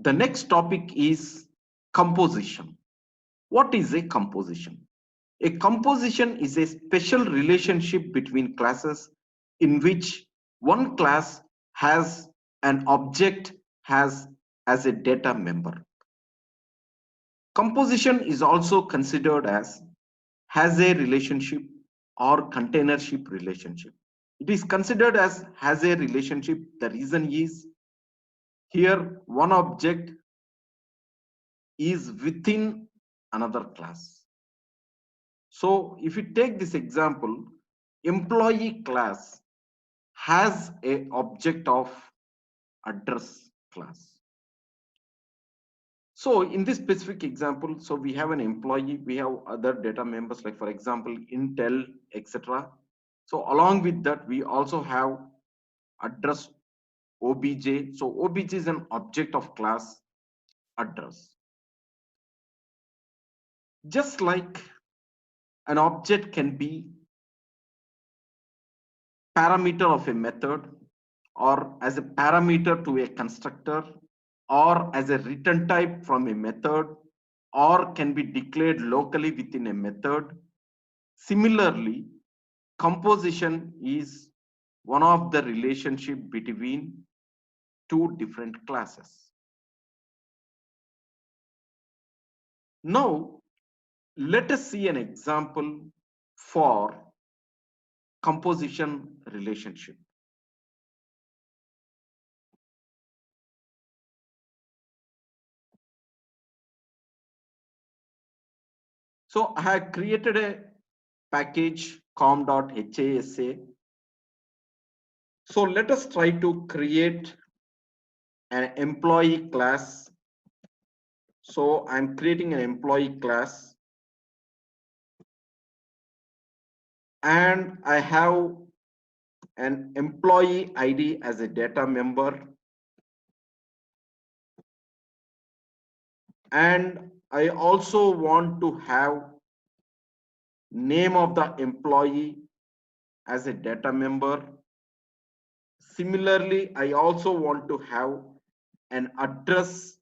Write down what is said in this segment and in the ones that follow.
The next topic is composition. What is a composition? A composition is a special relationship between classes in which one class has an object has as a data member. Composition is also considered as has a relationship or containership relationship. It is considered as has a relationship. The reason is here one object is within another class. So if you take this example, employee class has a object of address class. So in this specific example, so we have an employee, we have other data members like for example, Intel, etc. So along with that, we also have address obj. So obj is an object of class address. Just like an object can be parameter of a method or as a parameter to a constructor or as a return type from a method or can be declared locally within a method. Similarly, composition is one of the relationship between two different classes. Now, let us see an example for composition relationship. So I have created a package com.hasa. So let us try to create an employee class. So I'm creating an employee class and I have an employee ID as a data member. And I also want to have name of the employee as a data member. Similarly, I also want to have an address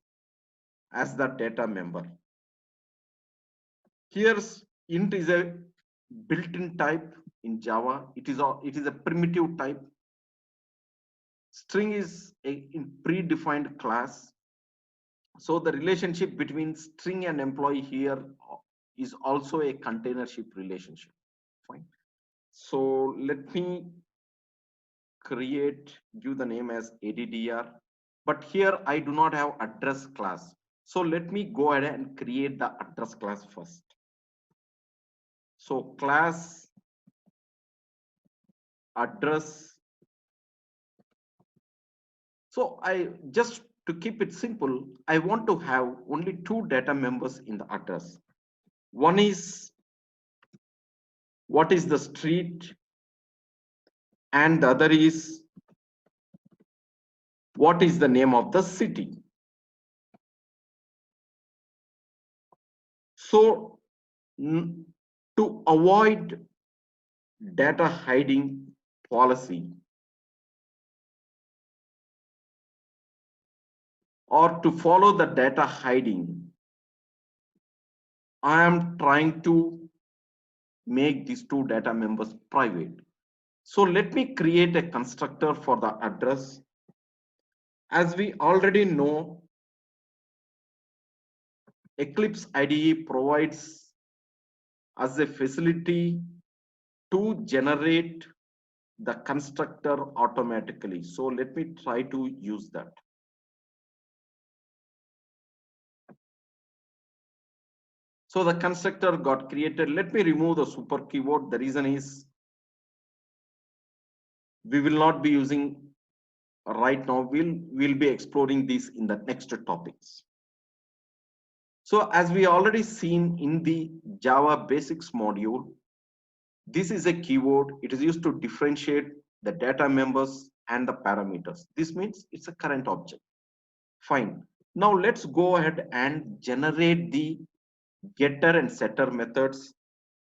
as the data member. Here's int is a built-in type in Java. It is a primitive type. String is a predefined class. So the relationship between string and employee here is also a containership relationship. Fine. So let me give the name as addr, but here I do not have address class. So let me go ahead and create the address class first. So class address. So I just to keep it simple, I want to have only two data members in the address. One is what is the street and the other is what is the name of the city. So to avoid data hiding policy or to follow the data hiding, I am trying to make these two data members private. So let me create a constructor for the address. As we already know, Eclipse IDE provides us a facility to generate the constructor automatically. So let me try to use that. So the constructor got created. Let me remove the super keyword. The reason is we will not be using right now. We'll be exploring these in the next topics. So as we already seen in the Java basics module, this is a keyword. It is used to differentiate the data members and the parameters. This means it's a current object. Fine. Now let's go ahead and generate the getter and setter methods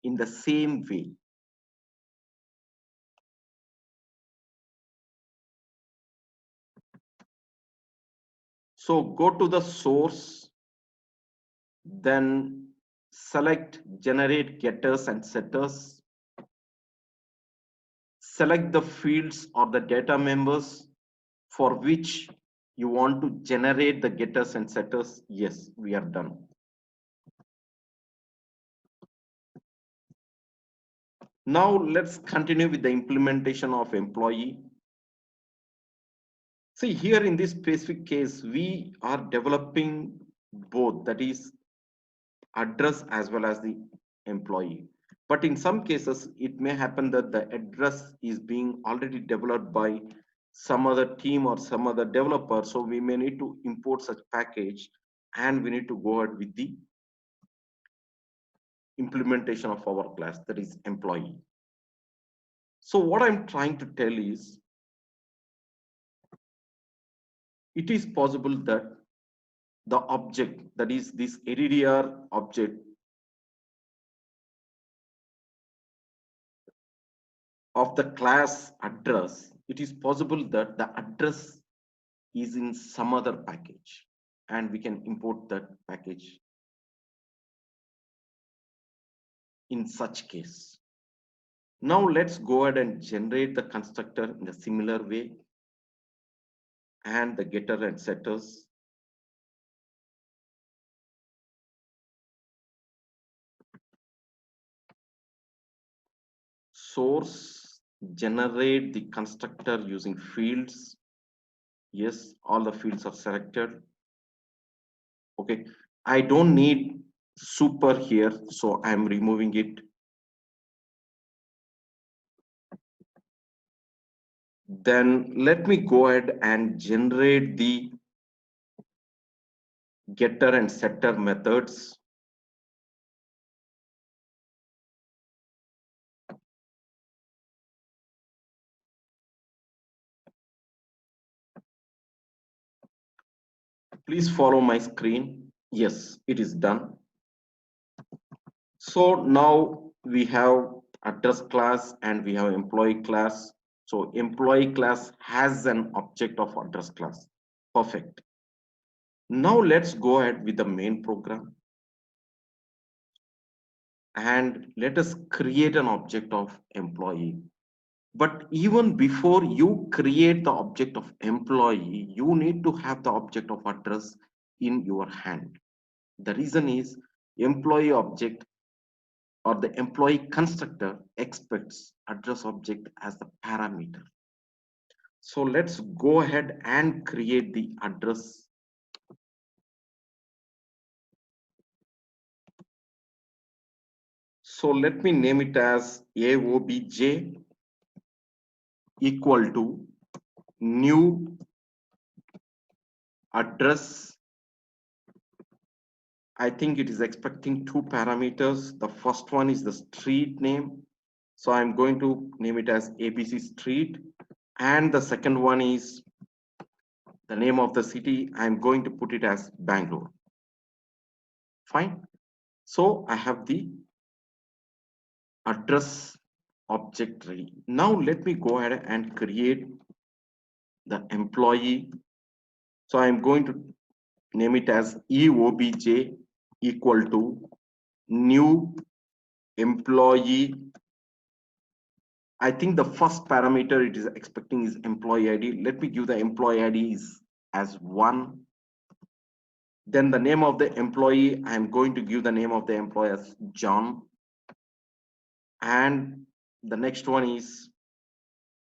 in the same way. So go to the source, then select generate getters and setters. Select the fields or the data members for which you want to generate the getters and setters. Yes, we are done. Now let's continue with the implementation of employee. See, here in this specific case, we are developing both, that is address as well as the employee. But in some cases, it may happen that the address is being already developed by some other team or some other developer. So we may need to import such package and we need to go ahead with the implementation of our class, that is employee. So what I'm trying to tell is, it is possible that the object, that is this ADDR object of the class address, it is possible that the address is in some other package and we can import that package in such case. Now let's go ahead and generate the constructor in a similar way and the getter and setters. Source, generate the constructor using fields. Yes, all the fields are selected. Okay, I don't need super here, so I'm removing it. Then let me go ahead and generate the getter and setter methods. Please follow my screen. Yes, it is done. So now we have address class and we have employee class. So employee class has an object of address class. Perfect. Now let's go ahead with the main program and let us create an object of employee. But even before you create the object of employee, you need to have the object of address in your hand. The reason is employee object or the employee constructor expects address object as the parameter. So let's go ahead and create the address. So let me name it as AOBJ equal to new address. I think it is expecting two parameters. The first one is the street name. So I'm going to name it as ABC Street. And the second one is the name of the city. I'm going to put it as Bangalore. Fine. So I have the address object ready. Now let me go ahead and create the employee. So I'm going to name it as EOBJ equal to new employee. I think the first parameter it is expecting is employee ID. Let me give the employee ID as 1. Then the name of the employee, I'm going to give the name of the employee as John. And the next one is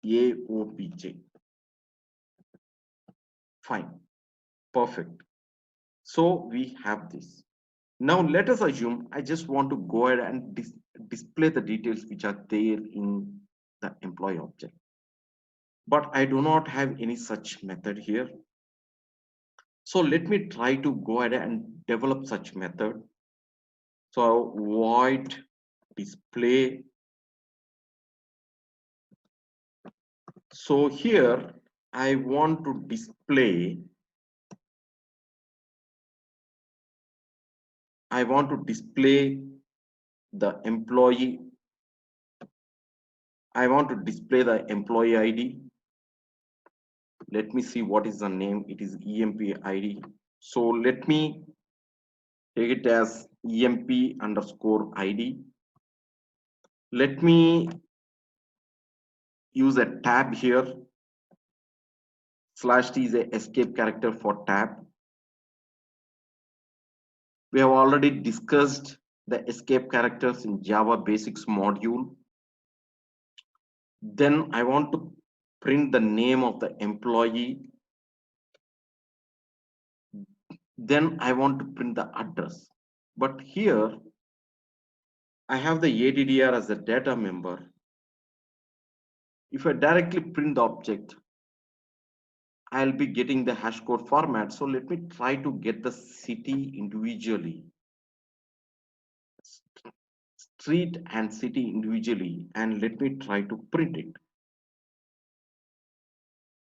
AOBJ. Fine. Perfect. So we have this. Now let us assume I just want to go ahead and display the details which are there in the employee object. But I do not have any such method here. So let me try to go ahead and develop such method. So void display. So here I want to display the employee. I want to display the employee ID. Let me see what is the name. It is emp id. So let me take it as emp underscore id. Let me use a tab here. Slash t is a escape character for tab. We have already discussed the escape characters in Java Basics module. Then I want to print the name of the employee. Then I want to print the address. But here I have the ADDR as a data member. If I directly print the object, I'll be getting the hash code format. So let me try to get the city individually, street and city individually, and let me try to print it.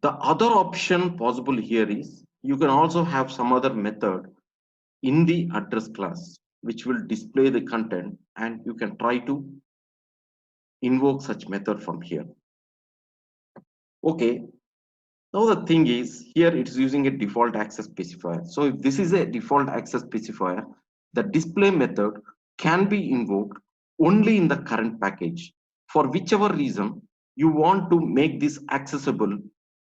The other option possible here is you can also have some other method in the address class which will display the content, and you can try to invoke such method from here. Okay, now the thing is here it is using a default access specifier. So if this is a default access specifier, the display method can be invoked only in the current package. For whichever reason you want to make this accessible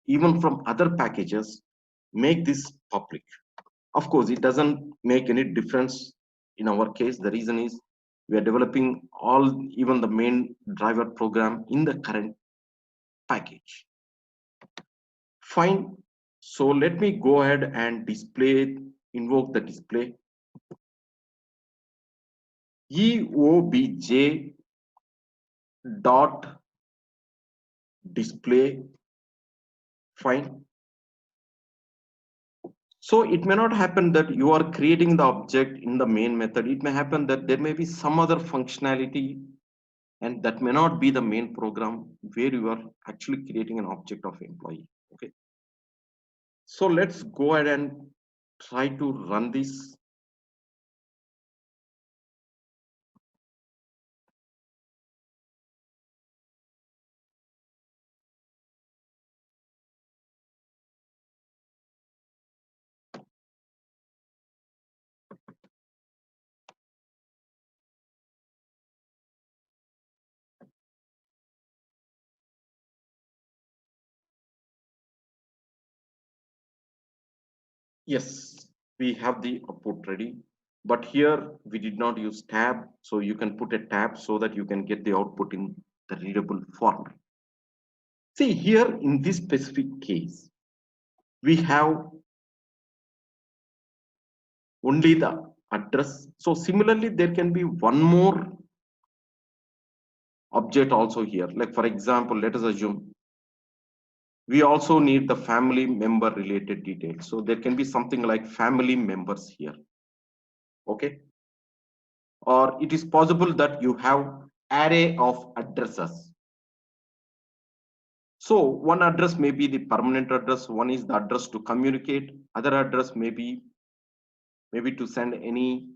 even from other packages, make this public. Of course, it doesn't make any difference in our case. The reason is we are developing all, even the main driver program in the current package. Fine. So let me go ahead and display, invoke the display. EOBJ dot display. Fine. So it may not happen that you are creating the object in the main method. It may happen that there may be some other functionality, and that may not be the main program where you are actually creating an object of employee. Okay. So let's go ahead and try to run this. Yes, we have the output ready, but here we did not use tab. So you can put a tab so that you can get the output in the readable format. See here in this specific case, we have only the address. So similarly, there can be one more object also here. Like for example, let us assume we also need the family member related details. So there can be something like family members here. Okay. Or it is possible that you have array of addresses. So one address may be the permanent address, one is the address to communicate, other address may be maybe to send any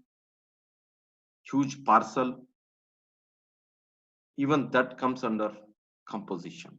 huge parcel. Even that comes under composition.